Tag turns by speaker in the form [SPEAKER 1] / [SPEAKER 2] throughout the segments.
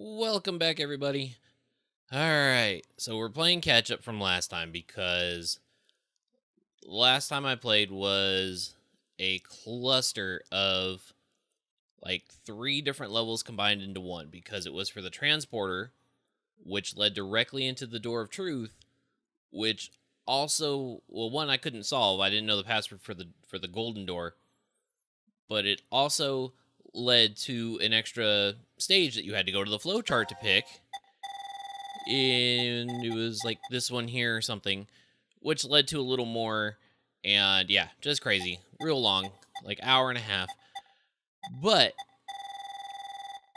[SPEAKER 1] Welcome back, everybody. Alright, so we're playing catch up from last time because last time I played was a cluster of like 3 different levels combined into one because it was for the transporter, which led directly into the door of truth, which also, well, one I couldn't solve. I didn't know the password for the golden door, but it also led to an extra stage that you had to go to the flowchart to pick. And it was like this one here or something, which led to a little more. And yeah, just crazy. Real long, like hour and a half. But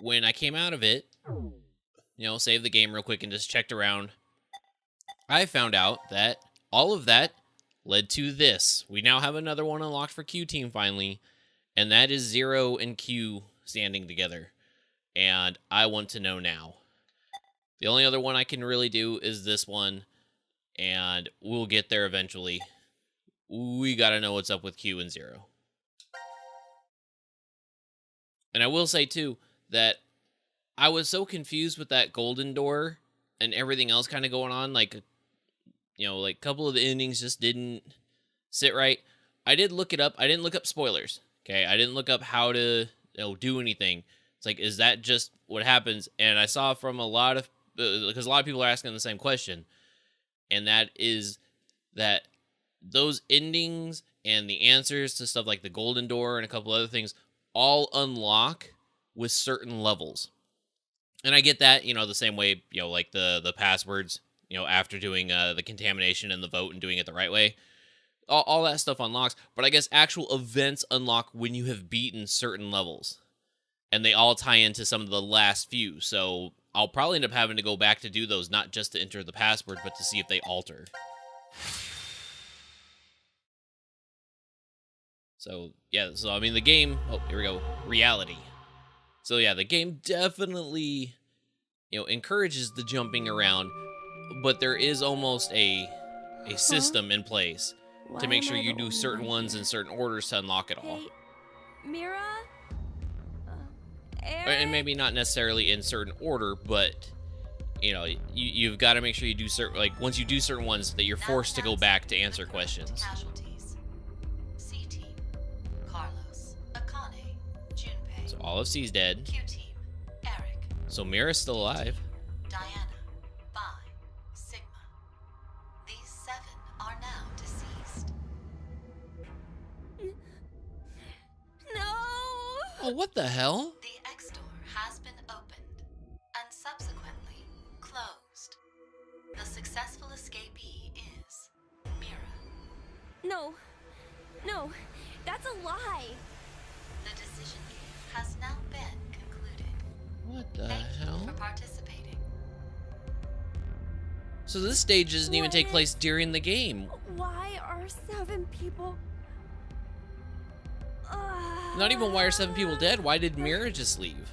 [SPEAKER 1] when I came out of it, saved the game real quick and just checked around, I found out that all of that led to this. We now have another one unlocked for Q Team finally, and that is Zero and Q standing together. And I want to know now. The only other one I can really do is this one, and we'll get there eventually. We gotta know what's up with Q and Zero. And I will say, too, that I was so confused with that golden door and everything else kind of going on. Like a couple of the endings just didn't sit right. I did look it up. I didn't look up spoilers, okay? I didn't look up how to do anything. It's like, is that just what happens? And I saw from a lot of, because a lot of people are asking the same question, and that is that those endings and the answers to stuff like the golden door and a couple other things all unlock with certain levels. And I get that, the same way, like the passwords, after doing the contamination and the vote and doing it the right way. All that stuff unlocks, but I guess actual events unlock when you have beaten certain levels. And they all tie into some of the last few, so I'll probably end up having to go back to do those, not just to enter the password, but to see if they alter. So, yeah, the game... Oh, here we go. Reality. So, yeah, the game definitely, encourages the jumping around, but there is almost a system in place to make sure you do certain ones in certain orders to unlock it all.
[SPEAKER 2] Hey, Mira?
[SPEAKER 1] And maybe not necessarily in certain order, but you've got to make sure you do certain, like once you do certain ones, that you're forced to go back to answer questions.
[SPEAKER 3] Casualties. C team. Carlos, Akane, Junpei.
[SPEAKER 1] So all of C's dead.
[SPEAKER 3] Q team. Eric.
[SPEAKER 1] So Mira's still alive.
[SPEAKER 3] Diana, Phi, Sigma. These 7 are now deceased.
[SPEAKER 2] No!
[SPEAKER 1] Oh, what the hell?
[SPEAKER 3] The X door has been opened and subsequently closed. The successful escapee is Mira.
[SPEAKER 2] No, that's a lie.
[SPEAKER 3] The decision game has now been concluded.
[SPEAKER 1] What the
[SPEAKER 3] Thank
[SPEAKER 1] hell?
[SPEAKER 3] you for participating.
[SPEAKER 1] So this stage doesn't even take place during the game.
[SPEAKER 2] Why are 7 people...
[SPEAKER 1] Not even why are 7 people dead? Why did Mira just leave?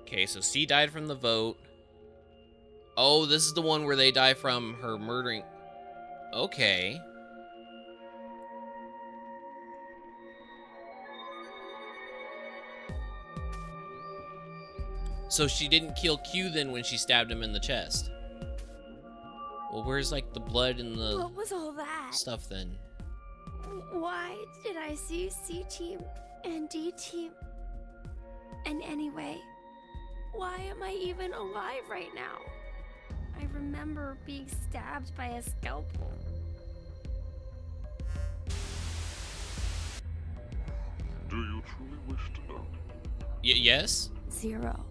[SPEAKER 1] Okay, so C died from the vote. Oh, this is the one where they die from her murdering. Okay. So she didn't kill Q then when she stabbed him in the chest. Well, where's like the blood and the
[SPEAKER 2] What was all that?
[SPEAKER 1] stuff then?
[SPEAKER 2] Why did I see C team and D team? And anyway, why am I even alive right now? I remember being stabbed by a scalpel.
[SPEAKER 4] Do you truly wish to know?
[SPEAKER 1] Yes?
[SPEAKER 2] Zero.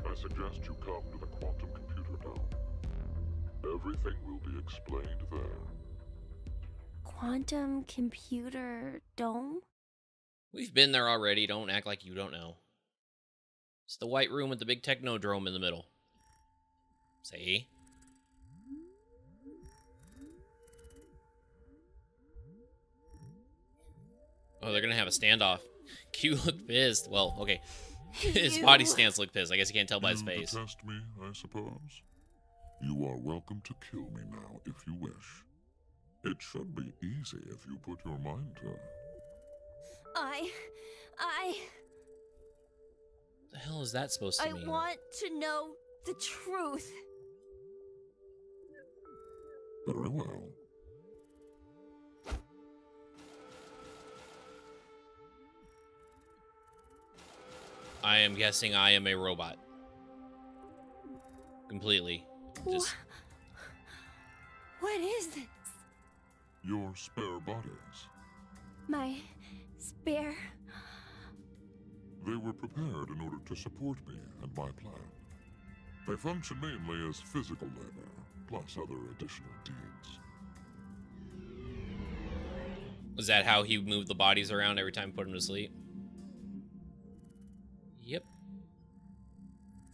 [SPEAKER 4] I suggest you come to the quantum computer now. Everything will be explained there.
[SPEAKER 2] Quantum computer dome?
[SPEAKER 1] We've been there already. Don't act like you don't know. It's the white room with the big technodrome in the middle. See? Oh, they're gonna have a standoff. Q looked pissed. Well, okay. His body stance looked pissed. I guess you can't tell by his face.
[SPEAKER 4] To test me, I suppose. You are welcome to kill me now if you wish. It should be easy if you put your mind to it.
[SPEAKER 1] The hell is that supposed to
[SPEAKER 2] I
[SPEAKER 1] mean?
[SPEAKER 2] want to know the truth.
[SPEAKER 4] Very well.
[SPEAKER 1] I am guessing I am a robot. Completely. Just
[SPEAKER 2] What is this?
[SPEAKER 4] Your spare bodies.
[SPEAKER 2] My spare.
[SPEAKER 4] They were prepared in order to support me and my plan. They function mainly as physical labor, plus other additional deeds.
[SPEAKER 1] was that how he moved the bodies around every time he put them to sleep? Yep.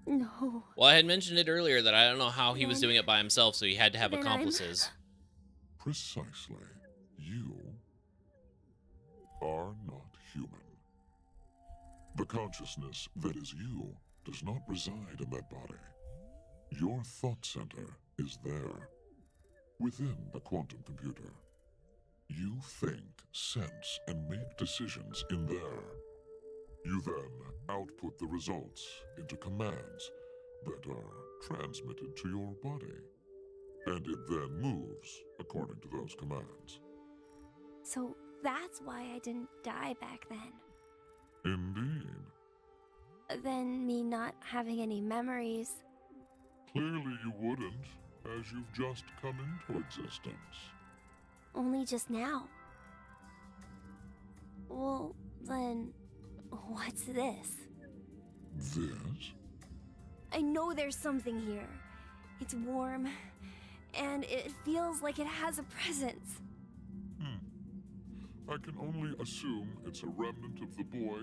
[SPEAKER 2] No.
[SPEAKER 1] Well, I had mentioned it earlier that I don't know how he was
[SPEAKER 2] Then-
[SPEAKER 1] doing it by himself, so he had to have
[SPEAKER 2] then I'm-
[SPEAKER 1] accomplices.
[SPEAKER 4] Precisely. You are not human. The consciousness that is you does not reside in that body. Your thought center is there, within the quantum computer. You think, sense, and make decisions in there. You then output the results into commands that are transmitted to your body. And it then moves according to those commands.
[SPEAKER 2] So that's why I didn't die back then.
[SPEAKER 4] Indeed.
[SPEAKER 2] Then me not having any memories.
[SPEAKER 4] Clearly you wouldn't, as you've just come into existence.
[SPEAKER 2] Only just now. Well, then, what's this?
[SPEAKER 4] This?
[SPEAKER 2] I know there's something here. It's warm, and it feels like it has a presence.
[SPEAKER 4] I can only assume it's a remnant of the boy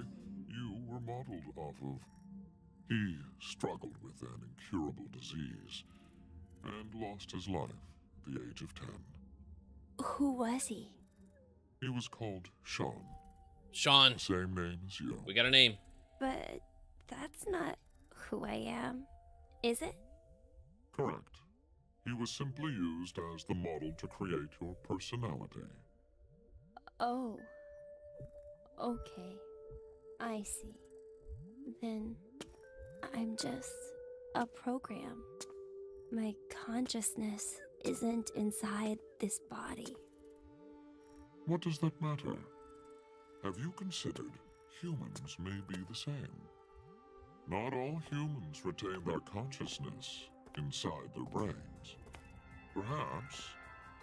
[SPEAKER 4] you were modeled off of. He struggled with an incurable disease and lost his life at the age of 10.
[SPEAKER 2] Who was he?
[SPEAKER 4] He was called Sean,
[SPEAKER 1] Sean,
[SPEAKER 4] same name as you.
[SPEAKER 1] we got a name.
[SPEAKER 2] But that's not who I am, is it?
[SPEAKER 4] Correct. He was simply used as the model to create your personality.
[SPEAKER 2] Oh. Okay. I see. Then I'm just a program. My consciousness isn't inside this body.
[SPEAKER 4] What does that matter? Have you considered humans may be the same? Not all humans retain their consciousness inside their brains. Perhaps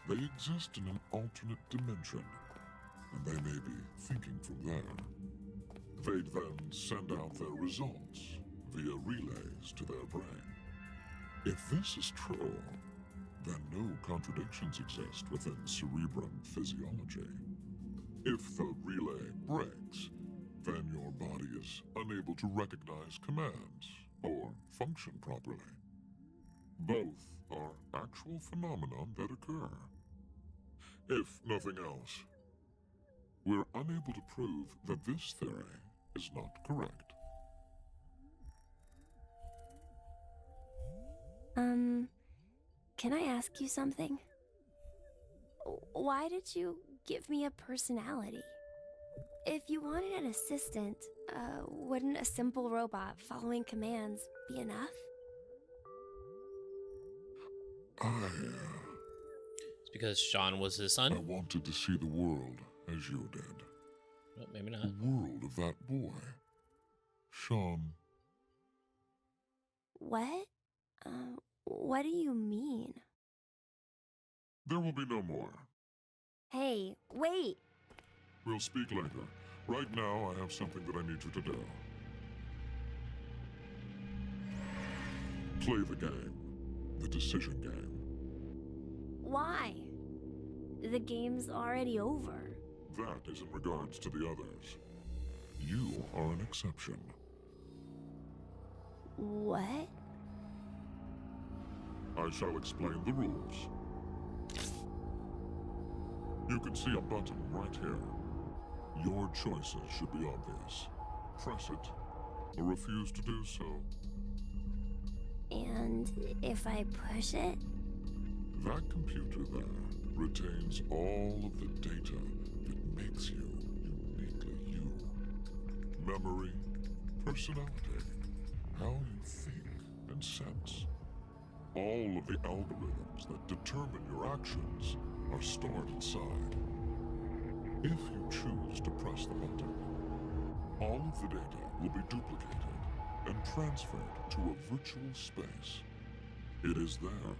[SPEAKER 4] they exist in an alternate dimension, and they may be thinking from there. They'd then send out their results via relays to their brain. If this is true, then no contradictions exist within cerebrum physiology. If the relay breaks, then your body is unable to recognize commands or function properly. Both are actual phenomena that occur. If nothing else, we're unable to prove that this theory is not correct.
[SPEAKER 2] Can I ask you something? Why did you give me a personality? If you wanted an assistant, wouldn't a simple robot following commands be enough?
[SPEAKER 1] It's because Sean was his
[SPEAKER 4] I
[SPEAKER 1] son?
[SPEAKER 4] wanted to see the world as you did.
[SPEAKER 1] Well, maybe not.
[SPEAKER 4] The world of that boy. Sean,
[SPEAKER 2] What? What do you mean?
[SPEAKER 4] there will be no more.
[SPEAKER 2] Hey, wait!
[SPEAKER 4] We'll speak later. Right now, I have something that I need you to do. Play the game. The decision game.
[SPEAKER 2] Why? The game's already over.
[SPEAKER 4] That is in regards to the others. You are an exception.
[SPEAKER 2] What?
[SPEAKER 4] I shall explain the rules. You can see a button right here. Your choices should be obvious. Press it, or refuse to do so.
[SPEAKER 2] And if I push it?
[SPEAKER 4] That computer there retains all of the data that makes you uniquely you. Memory, personality, how you think and sense. All of the algorithms that determine your actions are stored inside. If you choose to press the button, all of the data will be duplicated and transferred to a virtual space. It is there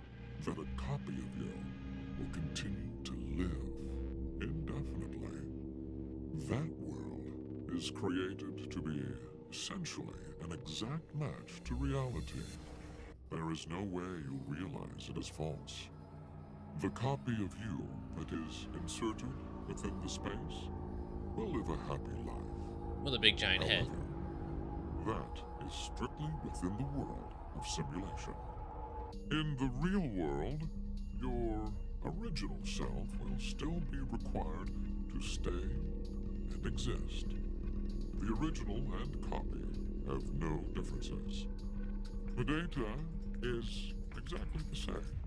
[SPEAKER 4] that a copy of you will continue to live indefinitely. That world is created to be essentially an exact match to reality. There is no way you'll realize it is false. The copy of you that is inserted within the space will live a happy life.
[SPEAKER 1] With a big giant head.
[SPEAKER 4] However, that is strictly within the world of simulation. In the real world, your original self will still be required to stay and exist. The original and copy have no differences. The data is exactly the same.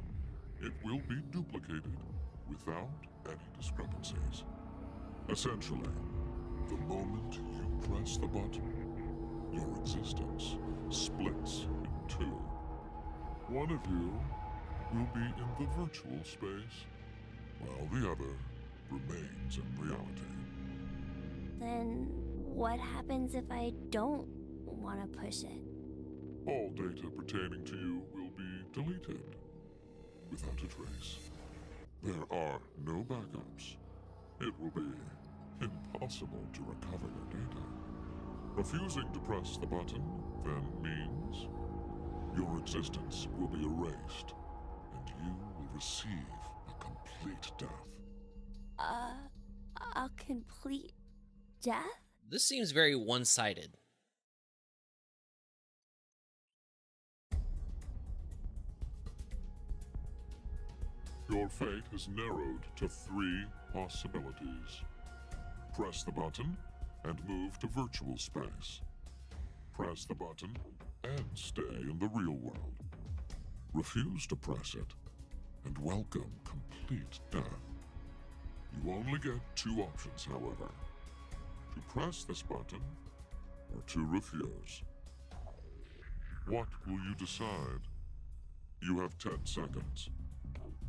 [SPEAKER 4] It will be duplicated without any discrepancies. Essentially, the moment you press the button, your existence splits in two. One of you will be in the virtual space, while the other remains in reality.
[SPEAKER 2] Then what happens if I don't want to push it?
[SPEAKER 4] All data pertaining to you will be deleted without a trace. There are no backups. It will be impossible to recover your data. Refusing to press the button then means your existence will be erased, and you will receive a complete death.
[SPEAKER 2] A complete death?
[SPEAKER 1] This seems very one-sided.
[SPEAKER 4] Your fate is narrowed to 3 possibilities. Press the button and move to virtual space. Press the button and stay in the real world. Refuse to press it and welcome complete death. You only get 2 options, however. To press this button or to refuse. What will you decide? You have 10 seconds.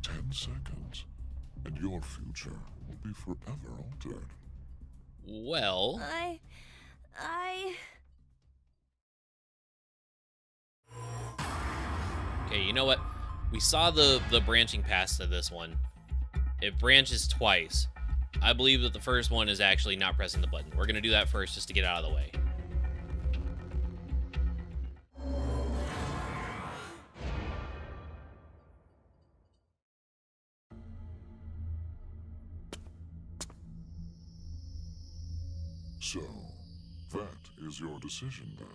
[SPEAKER 4] 10 seconds, and your future will be forever altered.
[SPEAKER 1] Well, okay, you know what? We saw the branching paths to this one. It branches twice. I believe that the first one is actually not pressing the button. We're gonna do that first just to get out of the way.
[SPEAKER 4] So, that is your decision then.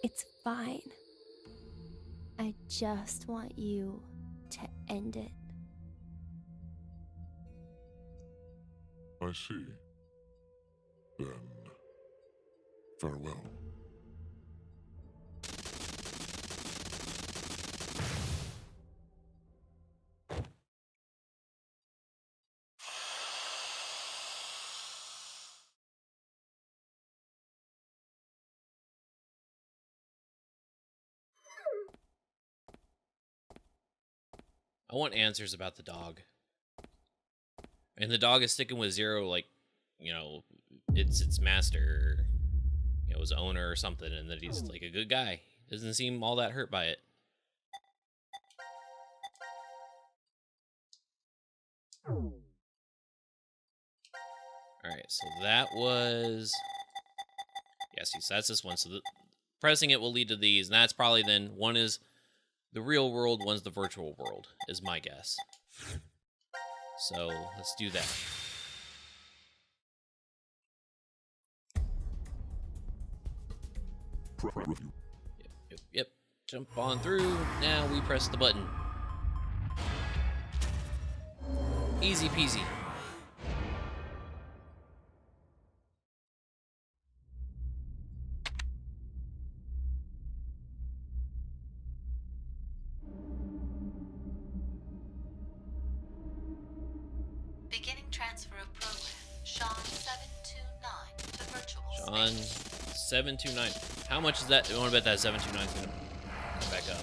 [SPEAKER 2] It's fine. I just want you to end it.
[SPEAKER 4] I see. Then, farewell.
[SPEAKER 1] I want answers about the dog. And the dog is sticking with Zero, like, you know, it's its master, you know, his owner or something, and that he's like a good guy. Doesn't seem all that hurt by it. Alright, so that was... Yes, so that's this one. So pressing it will lead to these, and that's probably then, one is the real world, one's the virtual world, is my guess. So, let's do that. Yep. Jump on through. Now we press the button. Easy peasy.
[SPEAKER 3] Beginning transfer of program. Sean 729, the virtual
[SPEAKER 1] Sean
[SPEAKER 3] space.
[SPEAKER 1] 729. How much is that? I want to bet that 729 is gonna come back up.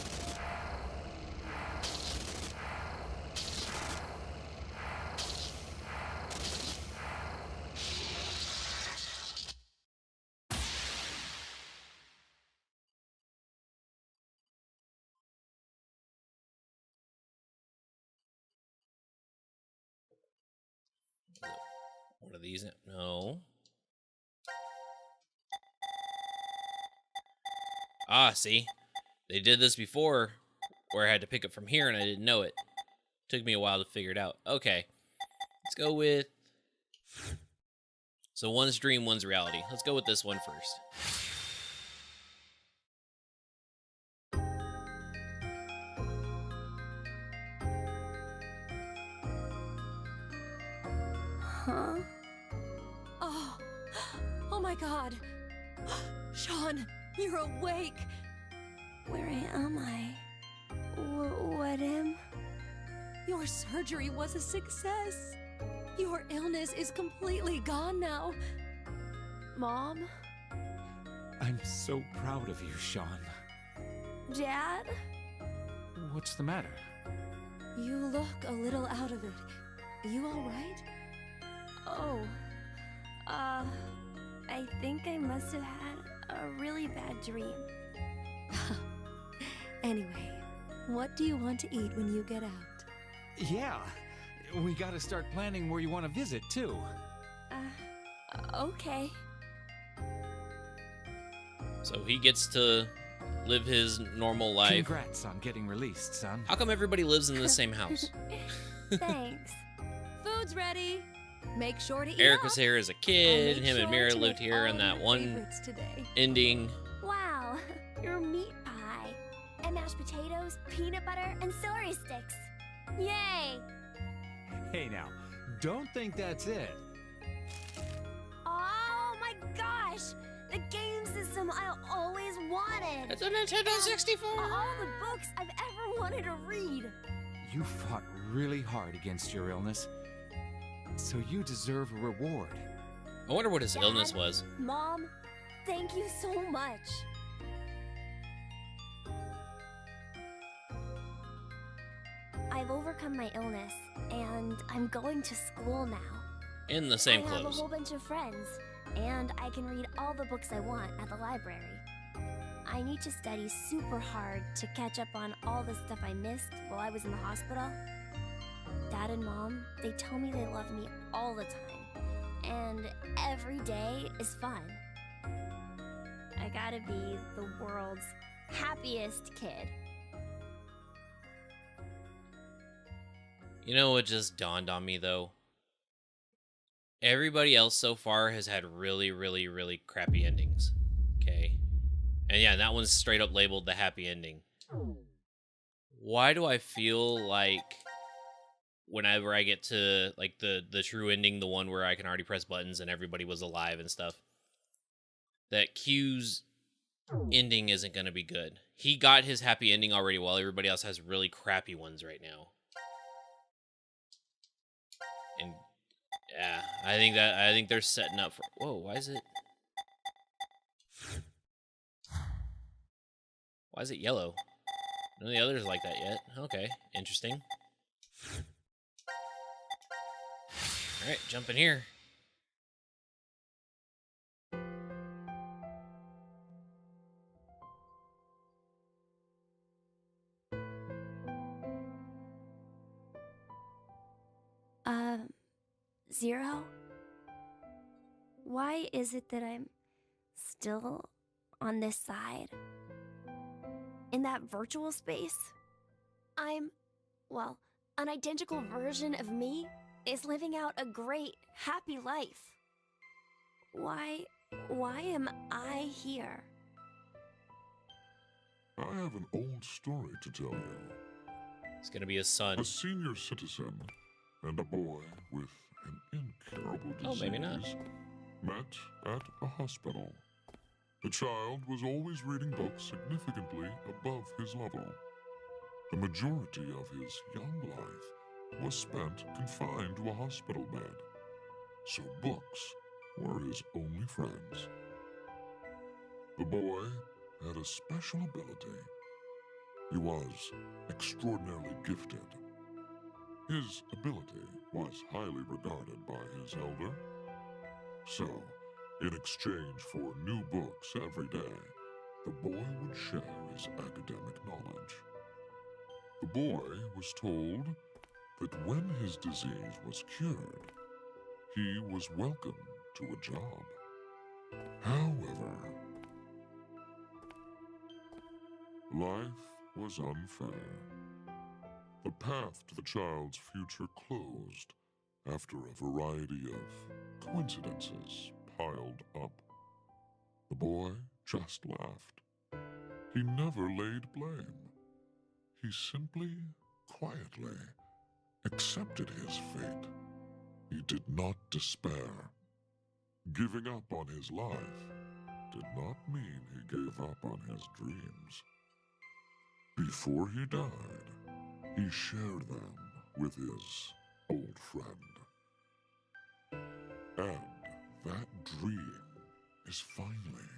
[SPEAKER 1] One of these? No. Ah, see? They did this before where I had to pick it from here and I didn't know it. Took me a while to figure it out. Okay. Let's go with... So one's dream, one's reality. Let's go with this one first.
[SPEAKER 2] Huh?
[SPEAKER 5] Oh my god. Sean, you're awake.
[SPEAKER 2] Where am I? What am?
[SPEAKER 5] Your surgery was a success. Your illness is completely gone now.
[SPEAKER 2] Mom?
[SPEAKER 6] I'm so proud of you, Sean.
[SPEAKER 2] Dad?
[SPEAKER 6] What's the matter?
[SPEAKER 5] You look a little out of it. You alright?
[SPEAKER 2] Oh. I think I must have had a really bad dream.
[SPEAKER 5] Anyway, what do you want to eat when you get out?
[SPEAKER 6] Yeah, we gotta start planning where you want to visit, too.
[SPEAKER 2] Okay.
[SPEAKER 5] So
[SPEAKER 1] he gets to live his normal life.
[SPEAKER 6] Congrats on getting released, son.
[SPEAKER 1] How come everybody lives in the same house?
[SPEAKER 2] Thanks.
[SPEAKER 5] Food's ready. Make sure to eat
[SPEAKER 1] Eric
[SPEAKER 5] up.
[SPEAKER 1] was here as a
[SPEAKER 5] I'll
[SPEAKER 1] kid.
[SPEAKER 5] make
[SPEAKER 1] Him and
[SPEAKER 5] sure
[SPEAKER 1] Mira
[SPEAKER 5] to
[SPEAKER 1] lived
[SPEAKER 5] make
[SPEAKER 1] here
[SPEAKER 5] all
[SPEAKER 1] in that
[SPEAKER 5] your
[SPEAKER 1] one
[SPEAKER 5] favorites today.
[SPEAKER 1] ending.
[SPEAKER 2] Wow, your meat pie. And mashed potatoes, peanut butter, and celery sticks. Yay!
[SPEAKER 6] Hey now, don't think that's it.
[SPEAKER 2] Oh my gosh! The game system I always wanted!
[SPEAKER 1] It's a Nintendo 64!
[SPEAKER 2] All the books I've ever wanted to read!
[SPEAKER 6] You fought really hard against your illness, so you deserve a reward.
[SPEAKER 1] I wonder what his
[SPEAKER 2] Dad,
[SPEAKER 1] illness was.
[SPEAKER 2] Mom, thank you so much. I've overcome my illness, and I'm going to school now.
[SPEAKER 1] In the same
[SPEAKER 2] I have a
[SPEAKER 1] clothes.
[SPEAKER 2] whole bunch of friends, and I can read all the books I want at the library. I need to study super hard to catch up on all the stuff I missed while I was in the hospital. Dad and Mom, they tell me they love me all the time, and every day is fun. I gotta be the world's happiest kid.
[SPEAKER 1] You know what just dawned on me, though? Everybody else so far has had really, really, really crappy endings. Okay? And yeah, that one's straight up labeled the happy ending. Why do I feel like whenever I get to like the true ending, the one where I can already press buttons and everybody was alive and stuff, that Q's ending isn't going to be good? He got his happy ending already while everybody else has really crappy ones right now. And yeah, I think they're setting up for... Whoa, why is it yellow? None of the others are like that yet. Okay, interesting. Alright, jump in here.
[SPEAKER 2] Zero? Why is it that I'm still on this side? In that virtual space? Well, an identical version of me is living out a great, happy life. Why am I here?
[SPEAKER 4] I have an old story to tell you.
[SPEAKER 1] It's gonna be his son.
[SPEAKER 4] A senior citizen and a boy with an incurable disease
[SPEAKER 1] Oh, maybe not.
[SPEAKER 4] met at a hospital. The child was always reading books significantly above his level. The majority of his young life was spent confined to a hospital bed, so books were his only friends. The boy had a special ability. He was extraordinarily gifted. His ability was highly regarded by his elder. So, in exchange for new books every day, the boy would share his academic knowledge. The boy was told that when his disease was cured, he was welcome to a job. However, life was unfair. The path to the child's future closed after a variety of coincidences piled up. The boy just laughed. He never laid blame. He simply, quietly accepted his fate. He did not despair. Giving up on his life did not mean he gave up on his dreams. Before he died, he shared them with his old friend. And that dream is finally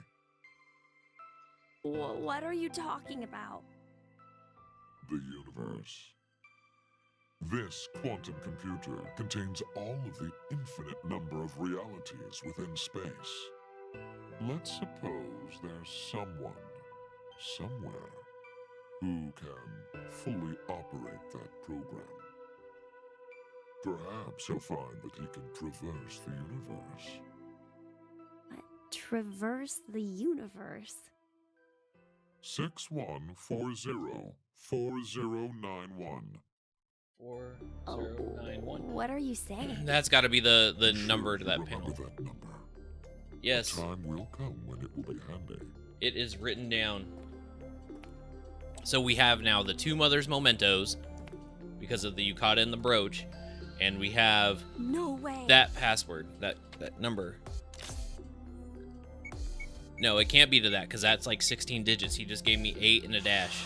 [SPEAKER 2] What are you talking about?
[SPEAKER 4] the universe. This quantum computer contains all of the infinite number of realities within space. Let's suppose there's someone, somewhere, who can fully operate that program. Perhaps he'll find that he can traverse the universe.
[SPEAKER 2] Traverse the universe?
[SPEAKER 4] 61404091.
[SPEAKER 1] 4091.
[SPEAKER 2] What are you saying?
[SPEAKER 1] That's got to be the
[SPEAKER 4] I'm sure
[SPEAKER 1] number to
[SPEAKER 4] you
[SPEAKER 1] that
[SPEAKER 4] remember
[SPEAKER 1] panel.
[SPEAKER 4] that number.
[SPEAKER 1] Yes,
[SPEAKER 4] Time will come when it will be handy.
[SPEAKER 1] it is written down. So we have now the two mothers' mementos because of the yukata and the brooch, and we have
[SPEAKER 2] No way.
[SPEAKER 1] that password, that number. No, it can't be to that because that's like 16 digits. He just gave me 8 and a dash.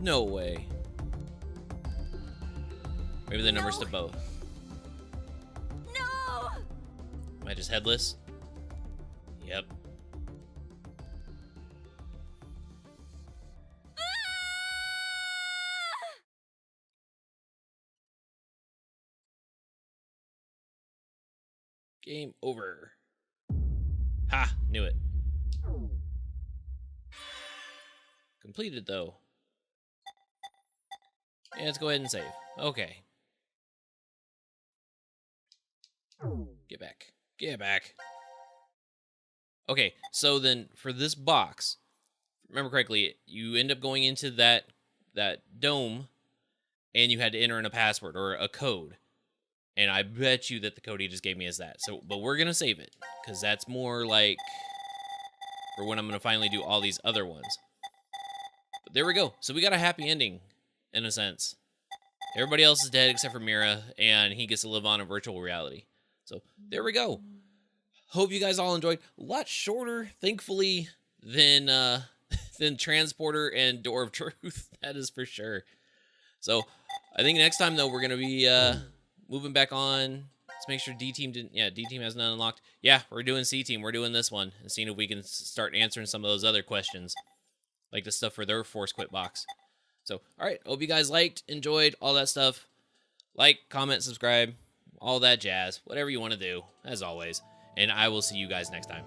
[SPEAKER 1] No way. Maybe the number's to both.
[SPEAKER 2] No!
[SPEAKER 1] Am I just headless? Yep. Game over. Ha! Knew it. Completed, though. Yeah, let's go ahead and save. Okay. Get back. Get back. Okay, so then for this box, remember correctly, you end up going into that dome, and you had to enter in a password or a code. And I bet you that the code he just gave me is that. So, but we're gonna save it because that's more like for when I'm gonna finally do all these other ones. But there we go. So we got a happy ending, in a sense. Everybody else is dead except for Mira, and he gets to live on in virtual reality. So there we go. Hope you guys all enjoyed. A lot shorter, thankfully, than Transporter and Door of Truth. That is for sure. So I think next time though we're gonna be moving back on. Let's make sure D-Team didn't. Yeah, D-Team has none unlocked. Yeah, we're doing C-Team. We're doing this one and seeing if we can start answering some of those other questions, like the stuff for their Force Quit box. So, all right. Hope you guys liked, enjoyed, all that stuff. Like, comment, subscribe, all that jazz. Whatever you want to do, as always. And I will see you guys next time.